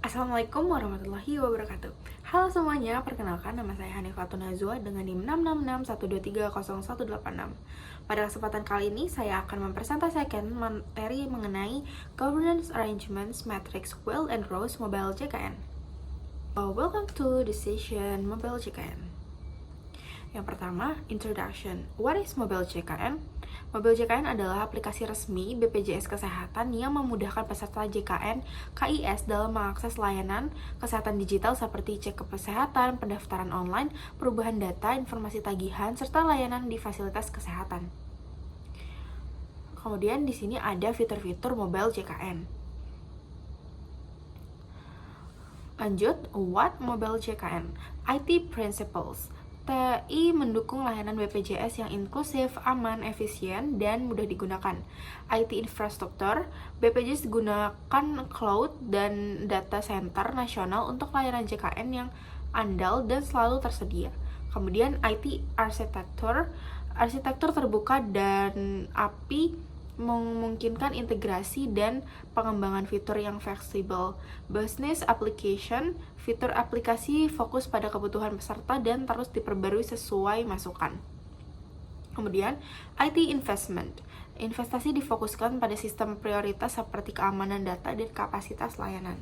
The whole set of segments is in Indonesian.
Assalamualaikum warahmatullahi wabarakatuh. Halo semuanya, perkenalkan nama saya Hanifatun Nazwa dengan NIM 666123018. Pada kesempatan kali ini saya akan mempresentasikan materi mengenai Governance Arrangements Matrix Will and Rose Mobile JKN. Welcome to the session Mobile JKN. Yang pertama, Introduction. What is Mobile JKN? Mobile JKN adalah aplikasi resmi BPJS Kesehatan yang memudahkan peserta JKN KIS dalam mengakses layanan kesehatan digital seperti cek kesehatan, pendaftaran online, perubahan data, informasi tagihan, serta layanan di fasilitas kesehatan. Kemudian di sini ada fitur-fitur Mobile JKN. Lanjut, what Mobile JKN? IT Principles. TI mendukung layanan BPJS yang inklusif, aman, efisien, dan mudah digunakan. IT Infrastruktur, BPJS gunakan cloud dan data center nasional untuk layanan JKN yang andal dan selalu tersedia. Kemudian IT Arsitektur, arsitektur terbuka dan API memungkinkan integrasi dan pengembangan fitur yang fleksibel. Business Application, fitur aplikasi fokus pada kebutuhan peserta dan terus diperbarui sesuai masukan. Kemudian, IT Investment, investasi difokuskan pada sistem prioritas seperti keamanan data dan kapasitas layanan.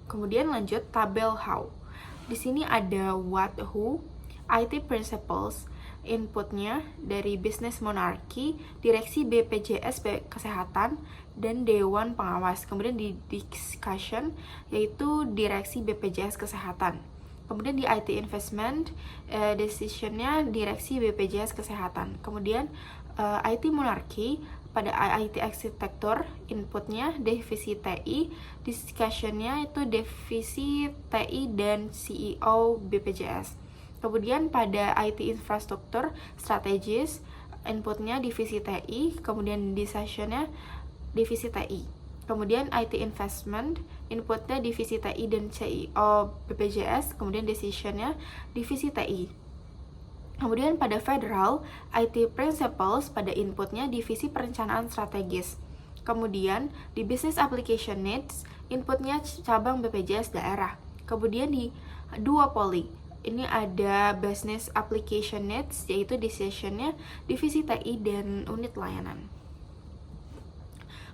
Kemudian lanjut tabel how. Di sini ada what, who, IT Principles, inputnya dari Business Monarchy, Direksi BPJS Kesehatan, dan Dewan Pengawas. Kemudian di discussion, yaitu Direksi BPJS Kesehatan. Kemudian di IT Investment, decisionnya Direksi BPJS Kesehatan. Kemudian IT Monarchy, pada IT Arsitektur, inputnya divisi TI, discussionnya itu divisi TI dan CEO BPJS. Kemudian pada IT Infrastruktur strategis, inputnya divisi TI, kemudian decisionnya divisi TI. Kemudian IT Investment, inputnya divisi TI dan CEO BPJS, kemudian decisionnya divisi TI. Kemudian pada Federal, IT Principles, pada inputnya divisi perencanaan strategis. Kemudian di Business Application Needs, inputnya cabang BPJS daerah. Kemudian di Duopoly, ini ada Business Application Needs, yaitu decisionnya divisi TI dan unit layanan.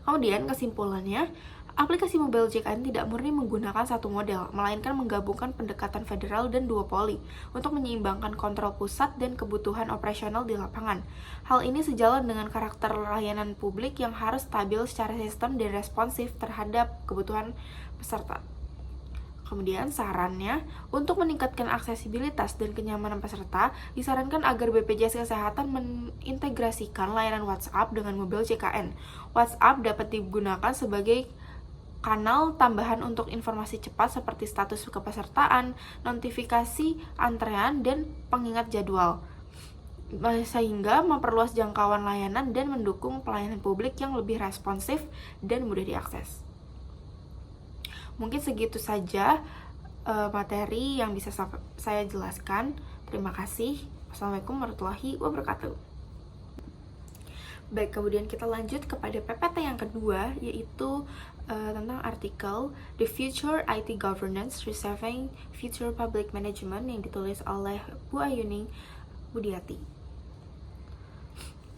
Kemudian kesimpulannya, aplikasi Mobile JKN tidak murni menggunakan satu model, melainkan menggabungkan pendekatan federal dan duopoli untuk menyeimbangkan kontrol pusat dan kebutuhan operasional di lapangan. Hal ini sejalan dengan karakter layanan publik yang harus stabil secara sistem dan responsif terhadap kebutuhan peserta. Kemudian sarannya, untuk meningkatkan aksesibilitas dan kenyamanan peserta, disarankan agar BPJS Kesehatan mengintegrasikan layanan WhatsApp dengan Mobile JKN. WhatsApp dapat digunakan sebagai kanal tambahan untuk informasi cepat seperti status kepesertaan, notifikasi antrean, dan pengingat jadwal, sehingga memperluas jangkauan layanan dan mendukung pelayanan publik yang lebih responsif dan mudah diakses. Mungkin segitu saja materi yang bisa saya jelaskan. Terima kasih. Wassalamualaikum warahmatullahi wabarakatuh. Baik, kemudian kita lanjut kepada PPT yang kedua, yaitu tentang artikel The Future IT Governance Reshaping Future Public Management yang ditulis oleh Bu Ayuning Budiati.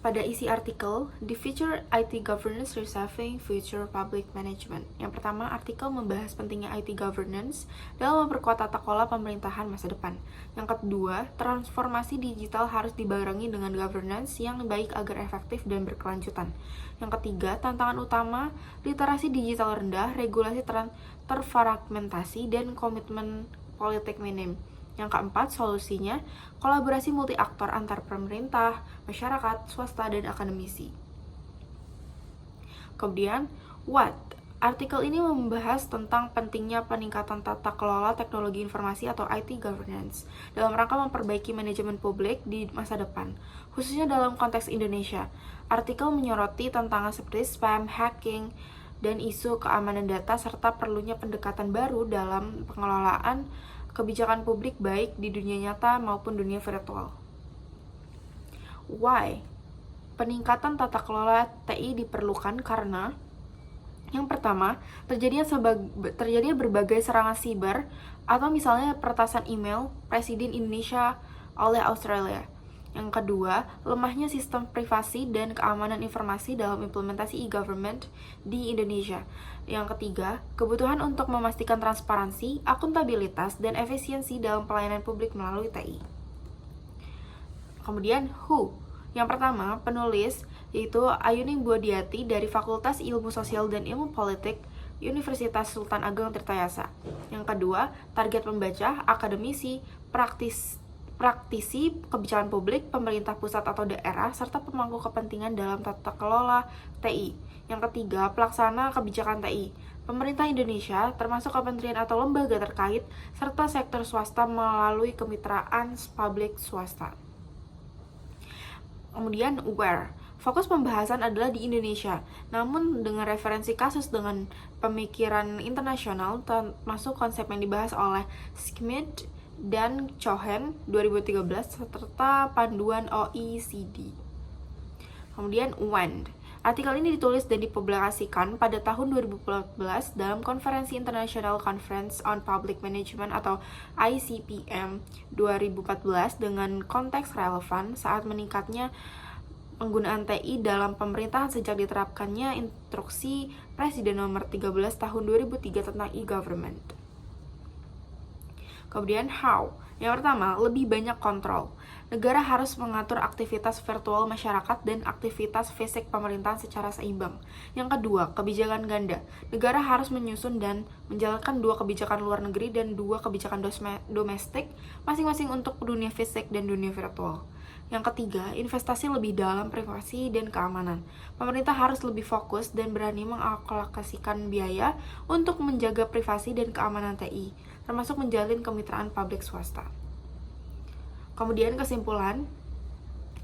Pada isi artikel, The Future IT Governance Reshaping Future Public Management. Yang pertama, artikel membahas pentingnya IT governance dalam memperkuat tata kelola pemerintahan masa depan. Yang kedua, transformasi digital harus dibarengi dengan governance yang baik agar efektif dan berkelanjutan. Yang ketiga, tantangan utama, literasi digital rendah, regulasi terfragmentasi, dan komitmen politik minim. Yang keempat, solusinya, kolaborasi multi-aktor antar pemerintah, masyarakat, swasta, dan akademisi. Kemudian, what? Artikel ini membahas tentang pentingnya peningkatan tata kelola teknologi informasi atau IT governance dalam rangka memperbaiki manajemen publik di masa depan, khususnya dalam konteks Indonesia. Artikel menyoroti tantangan seperti spam, hacking, dan isu keamanan data serta perlunya pendekatan baru dalam pengelolaan kebijakan publik baik di dunia nyata maupun dunia virtual. Why? Peningkatan tata kelola TI diperlukan karena Yang pertama, terjadinya berbagai serangan siber atau misalnya peretasan email Presiden Indonesia oleh Australia. Yang kedua, lemahnya sistem privasi dan keamanan informasi dalam implementasi e-government di Indonesia. Yang ketiga, kebutuhan untuk memastikan transparansi, akuntabilitas, dan efisiensi dalam pelayanan publik melalui TI. Kemudian, WHO. Yang pertama, penulis yaitu Ayuning Budiati dari Fakultas Ilmu Sosial dan Ilmu Politik Universitas Sultan Ageng Tirtayasa. Yang kedua, target pembaca, akademisi, praktisi kebijakan publik, pemerintah pusat atau daerah, serta pemangku kepentingan dalam tata kelola TI. Yang ketiga, pelaksana kebijakan TI, pemerintah Indonesia, termasuk kementerian atau lembaga terkait, serta sektor swasta melalui kemitraan publik swasta. Kemudian, where. Fokus pembahasan adalah di Indonesia, namun dengan referensi kasus dengan pemikiran internasional, termasuk konsep yang dibahas oleh Schmidt dan Cohen 2013 serta panduan OECD. Kemudian when. Artikel ini ditulis dan dipublikasikan pada tahun 2014 dalam Konferensi International Conference on Public Management atau ICPM 2014 dengan konteks relevan saat meningkatnya penggunaan TI dalam pemerintahan sejak diterapkannya Instruksi Presiden Nomor 13 Tahun 2003 tentang e-government. Kemudian how. Yang pertama, lebih banyak kontrol. Negara harus mengatur aktivitas virtual masyarakat dan aktivitas fisik pemerintahan secara seimbang. Yang kedua, kebijakan ganda. Negara harus menyusun dan menjalankan 2 kebijakan luar negeri dan 2 kebijakan domestik, masing-masing untuk dunia fisik dan dunia virtual. Yang ketiga, investasi lebih dalam privasi dan keamanan. Pemerintah harus lebih fokus dan berani mengalokasikan biaya untuk menjaga privasi dan keamanan TI, termasuk menjalin kemitraan publik swasta. Kemudian kesimpulan,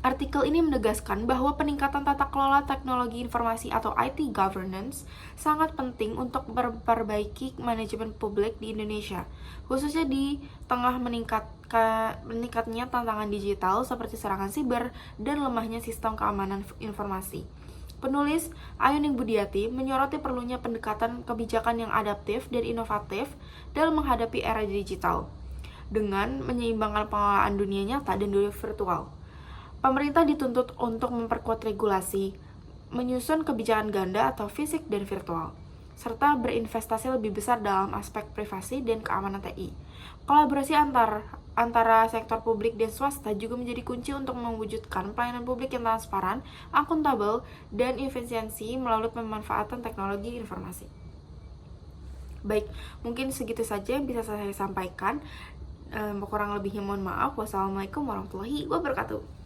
artikel ini menegaskan bahwa peningkatan tata kelola teknologi informasi atau IT governance sangat penting untuk memperbaiki manajemen publik di Indonesia, khususnya di tengah meningkatnya tantangan digital seperti serangan siber dan lemahnya sistem keamanan informasi. Penulis Ayuning Budiati menyoroti perlunya pendekatan kebijakan yang adaptif dan inovatif dalam menghadapi era digital dengan menyeimbangkan pengelolaan dunia nyata dan dunia virtual. Pemerintah dituntut untuk memperkuat regulasi, menyusun kebijakan ganda atau fisik dan virtual, serta berinvestasi lebih besar dalam aspek privasi dan keamanan TI. Kolaborasi antara sektor publik dan swasta juga menjadi kunci untuk mewujudkan pelayanan publik yang transparan, akuntabel, dan efisiensi melalui pemanfaatan teknologi informasi. Baik, mungkin segitu saja yang bisa saya sampaikan. Kurang lebihnya mohon maaf. Wassalamualaikum warahmatullahi wabarakatuh.